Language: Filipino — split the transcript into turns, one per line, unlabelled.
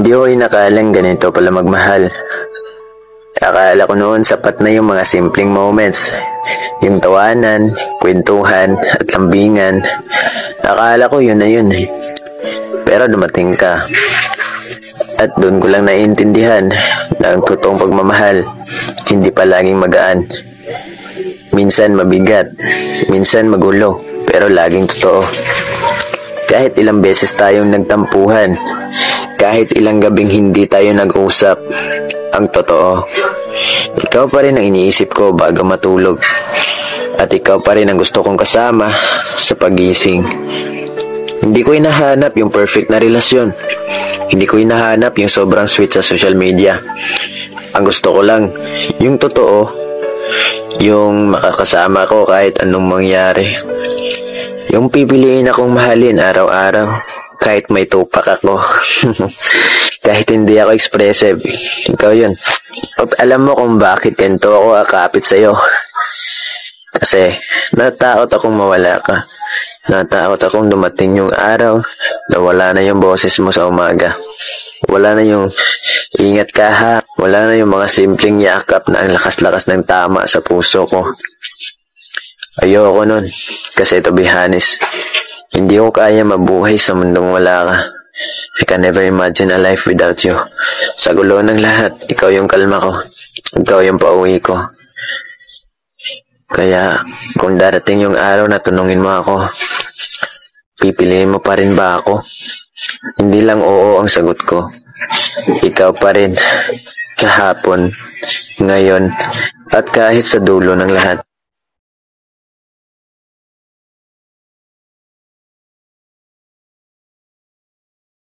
Hindi ko inakalang ganito pala magmahal. Akala ko noon sapat na yung mga simpleng moments. Yung tawanan, kwentuhan, at lambingan. Akala ko yun na yun eh. Pero dumating ka. At doon ko lang naiintindihan na ang totoong pagmamahal, hindi palaging magaan. Minsan mabigat, minsan magulo, pero laging totoo. Kahit ilang beses tayong nagtampuhan, kahit ilang gabing hindi tayo nag-usap, ang totoo, ikaw pa rin ang iniisip ko bago matulog. At ikaw pa rin ang gusto kong kasama sa pagising. Hindi ko hinahanap yung perfect na relasyon. Hindi ko hinahanap yung sobrang sweet sa social media. Ang gusto ko lang, yung totoo, yung makakasama ko kahit anong mangyari. Yung pipiliin akong mahalin araw-araw, kahit may tupak ako. Kahit hindi ako expressive, ikaw yun. At alam mo kung bakit ganito ako akapit sa'yo. Kasi natakot akong mawala ka. Natakot akong dumating yung araw na wala na yung boses mo sa umaga. Wala na yung ingat ka ha. Wala na yung mga simpleng yakap na ang lakas-lakas ng tama sa puso ko. Ayoko nun. Kasi to be honest, hindi ko kaya mabuhay sa mundong wala ka. I can never imagine a life without you. Sa gulo ng lahat, ikaw yung kalma ko. Ikaw yung pauwi ko. Kaya, kung darating yung araw na tanungin mo ako, pipiliin mo pa rin ba ako? Hindi lang oo ang sagot ko. Ikaw pa rin, kahapon, ngayon, at kahit sa dulo ng lahat.